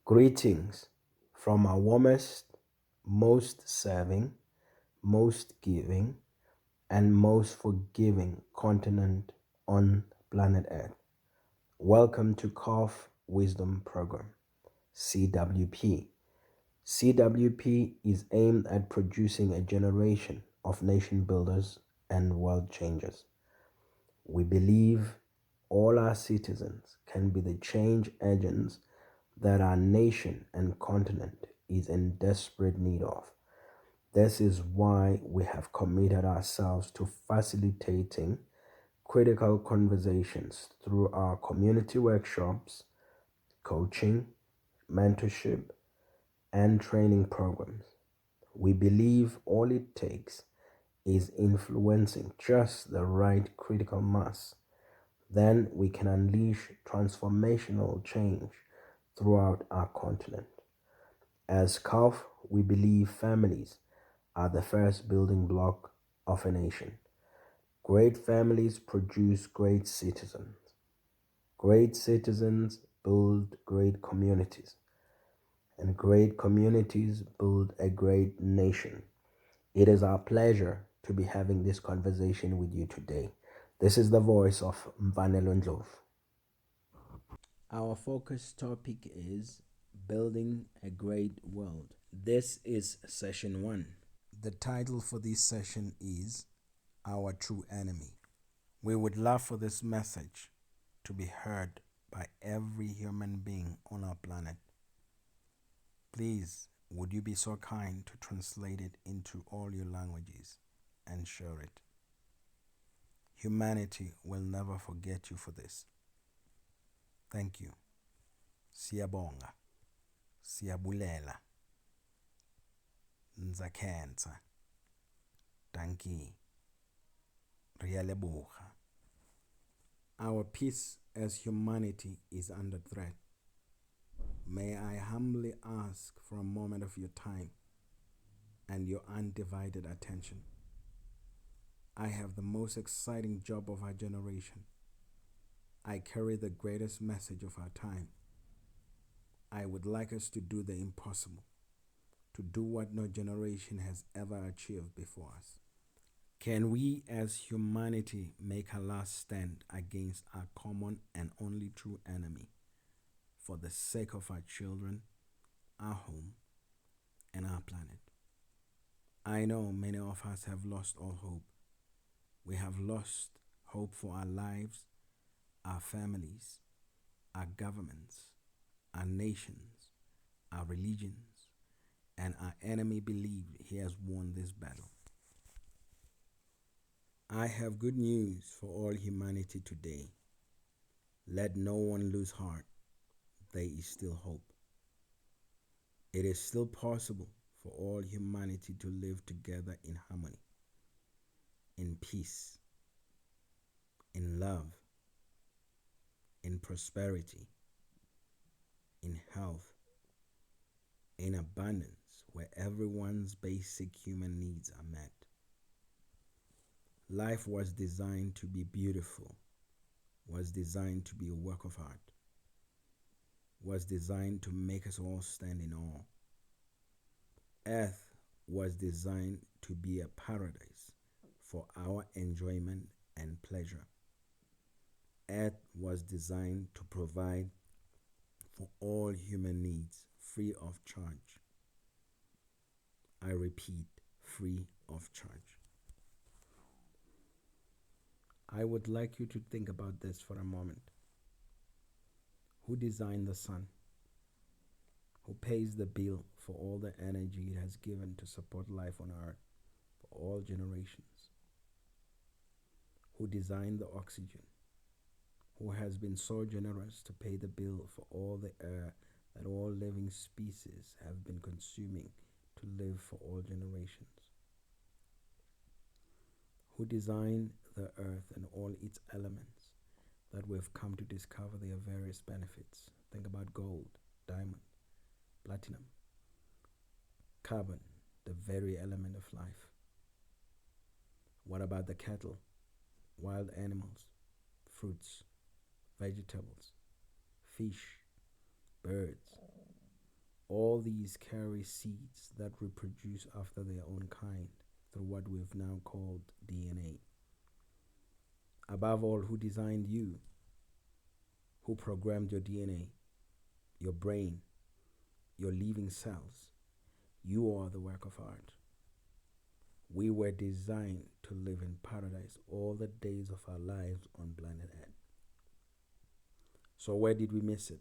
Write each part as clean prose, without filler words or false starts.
Greetings from our warmest, most serving, most giving, and most forgiving continent on planet Earth. Welcome to CULF Wisdom Program, CWP. CWP is aimed at producing a generation of nation builders and world changers. We believe all our citizens can be the change agents that our nation and continent is in desperate need of. This is why we have committed ourselves to facilitating critical conversations through our community workshops, coaching, mentorship, and training programs. We believe all it takes is influencing just the right critical mass. Then we can unleash transformational change throughout our continent. As CULF, we believe families are the first building block of a nation. Great families produce great citizens. Great citizens build great communities. And great communities build a great nation. It is our pleasure to be having this conversation with you today. This is the voice of Mfanelo Ndlovu. Our focus topic is building a great world. This is session 1. The title for this session is Our True Enemy. We would love for this message to be heard by every human being on our planet. Please, would you be so kind to translate it into all your languages and share it? Humanity will never forget you for this. Thank you. Siyabonga. Siyabulela. Nzakhenza. Danki. Riyaleboga. Our peace as humanity is under threat. May I humbly ask for a moment of your time and your undivided attention. I have the most exciting job of our generation. I carry the greatest message of our time. I would like us to do the impossible, to do what no generation has ever achieved before us. Can we as humanity make a last stand against our common and only true enemy for the sake of our children, our home, and our planet? I know many of us have lost all hope. We have lost hope for our lives, our families, our governments, our nations, our religions, and our enemy believes he has won this battle. I have good news for all humanity today. Let no one lose heart. There is still hope. It is still possible for all humanity to live together in harmony, in peace, in love, in prosperity, in health, in abundance, where everyone's basic human needs are met. Life was designed to be beautiful, was designed to be a work of art, was designed to make us all stand in awe. Earth was designed to be a paradise for our enjoyment and pleasure. Earth was designed to provide for all human needs free of charge. I repeat, free of charge. I would like you to think about this for a moment. Who designed the sun? Who pays the bill for all the energy it has given to support life on Earth for all generations? Who designed the oxygen? Who has been so generous to pay the bill for all the air that all living species have been consuming to live for all generations? Who designed the earth and all its elements that we've come to discover their various benefits? Think about gold, diamond, platinum, carbon, the very element of life. What about the cattle, wild animals, fruits, vegetables, fish, birds, All these carry seeds that reproduce after their own kind through what we've now called DNA. Above all, who designed you? Who programmed your DNA, your brain, your living cells? You are the work of art. We were designed to live in paradise all the days of our lives on planet Earth. So where did we miss it?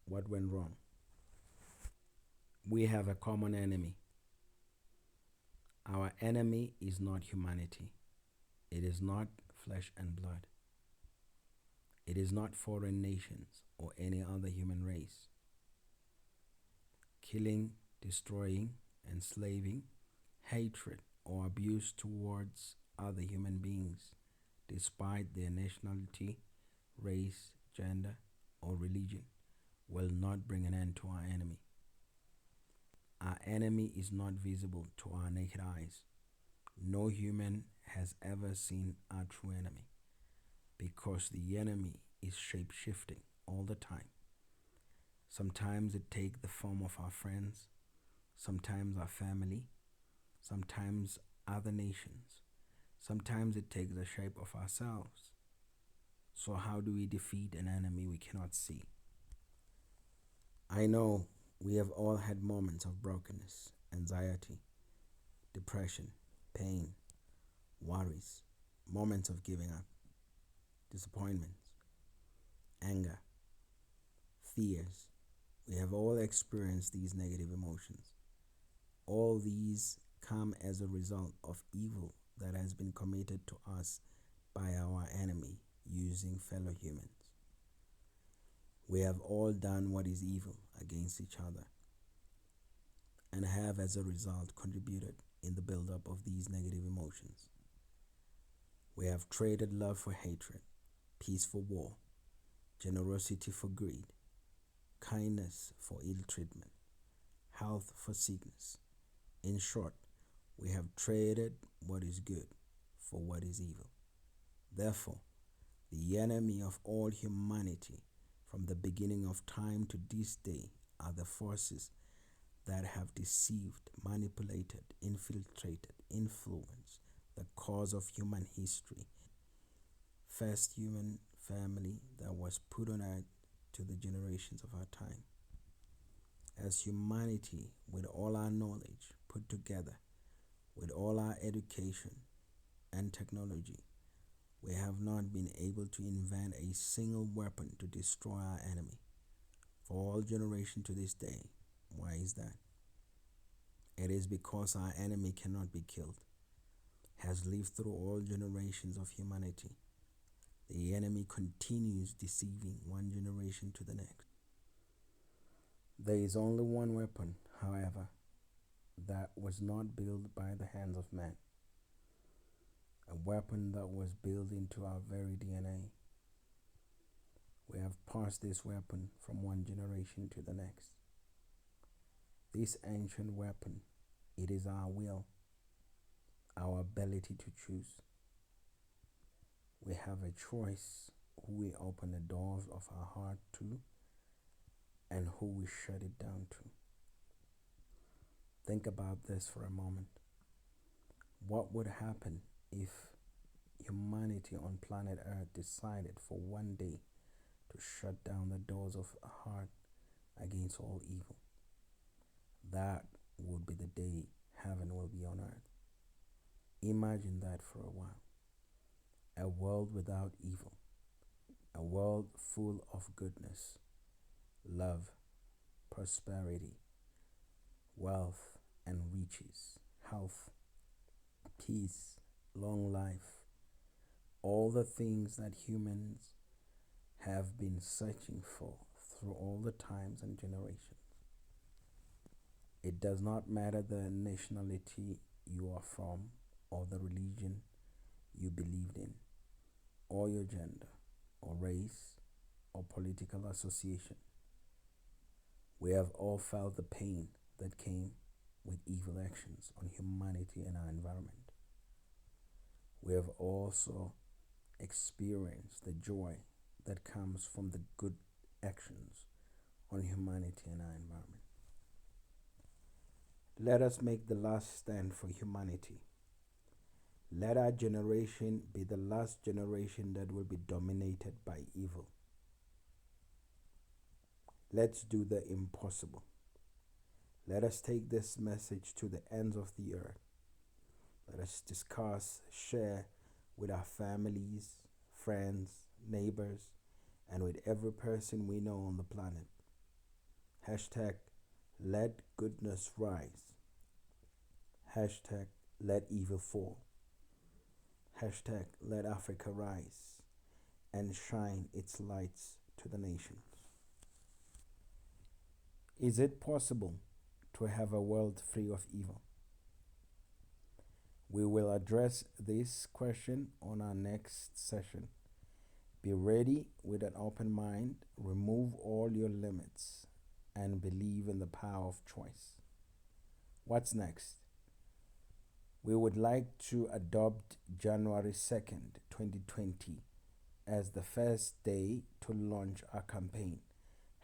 What went wrong? We have a common enemy. Our enemy is not humanity. It is not flesh and blood. It is not foreign nations or any other human race. Killing, destroying, enslaving, hatred, or abuse towards other human beings, despite their nationality, race, gender, or religion, will not bring an end to our enemy. Our enemy is not visible to our naked eyes. No human has ever seen our true enemy, because the enemy is shape-shifting all the time. Sometimes it takes the form of our friends, sometimes our family, sometimes other nations. Sometimes it takes the shape of ourselves. So how do we defeat an enemy we cannot see? I know we have all had moments of brokenness, anxiety, depression, pain, worries, moments of giving up, disappointments, anger, fears. We have all experienced these negative emotions. All these come as a result of evil that has been committed to us by our enemy using fellow humans. We have all done what is evil against each other and have as a result contributed in the buildup of these negative emotions. We have traded love for hatred, peace for war, generosity for greed, kindness for ill treatment, health for sickness. In short, we have traded what is good for what is evil. Therefore, the enemy of all humanity from the beginning of time to this day are the forces that have deceived, manipulated, infiltrated, influenced the cause of human history. First human family that was put on earth to the generations of our time. As humanity, with all our knowledge put together, with all our education and technology, we have not been able to invent a single weapon to destroy our enemy for all generations to this day. Why is that? It is because our enemy cannot be killed, has lived through all generations of humanity. The enemy continues deceiving one generation to the next. There is only one weapon, however, that was not built by the hands of man. A weapon that was built into our very DNA. We have passed this weapon from one generation to the next. This ancient weapon, it is our will, our ability to choose. We have a choice who we open the doors of our heart to and who we shut it down to. Think about this for a moment. What would happen if humanity on planet Earth decided for one day to shut down the doors of a heart against all evil? That would be the day heaven will be on earth. Imagine that for a while. A world without evil. A world full of goodness, love, prosperity, wealth and riches, health, peace, long life, all the things that humans have been searching for through all the times and generations. It does not matter the nationality you are from or the religion you believed in, or your gender, or race, or political association. We have all felt the pain that came with evil actions on humanity and our environment. We have also experienced the joy that comes from the good actions on humanity and our environment. Let us make the last stand for humanity. Let our generation be the last generation that will be dominated by evil. Let's do the impossible. Let us take this message to the ends of the earth. Let us discuss, share with our families, friends, neighbors, and with every person we know on the planet. Hashtag let goodness rise. Hashtag let evil fall. Hashtag let Africa rise and shine its lights to the nations. Is it possible to have a world free of evil? We will address this question on our next session. Be ready with an open mind, remove all your limits, and believe in the power of choice. What's next? We would like to adopt January 2nd, 2020 as the first day to launch our campaign.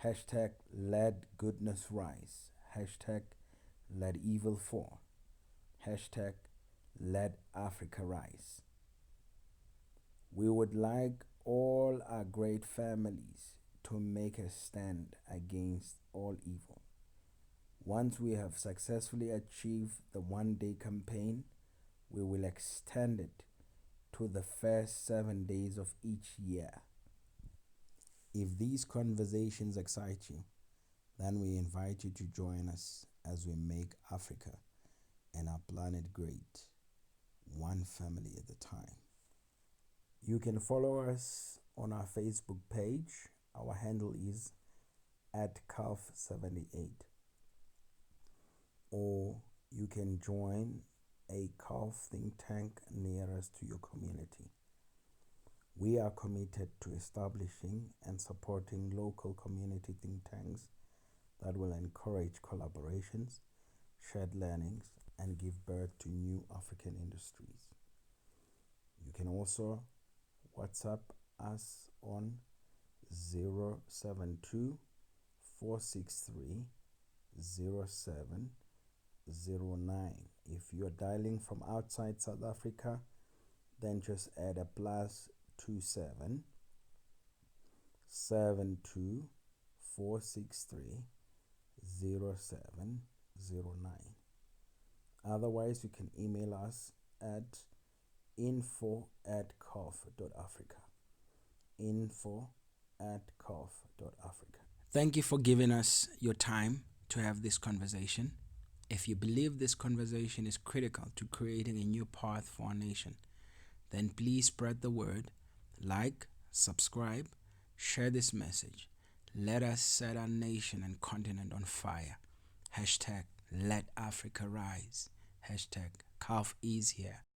Hashtag let goodness rise. Hashtag let evil fall. Hashtag let Africa rise. We would like all our great families to make a stand against all evil. Once we have successfully achieved the one-day campaign, we will extend it to the first 7 days of each year. If these conversations excite you, then we invite you to join us as we make Africa and our planet great, one family at a time. You can follow us on our Facebook page. Our handle is at CULF78. Or you can join a CULF think tank nearest to your community. We are committed to establishing and supporting local community think tanks that will encourage collaborations, shared learnings, and give birth to new African industries. You can also WhatsApp us on 072 463 0709. If you're dialing from outside South Africa, then just add a +27 72 463 0709. Otherwise, you can email us at info@culf.africa. info@culf.africa. Thank you for giving us your time to have this conversation. If you believe this conversation is critical to creating a new path for our nation, then please spread the word, like, subscribe, share this message. Let us set our nation and continent on fire. Hashtag let Africa rise. Hashtag CULF is here.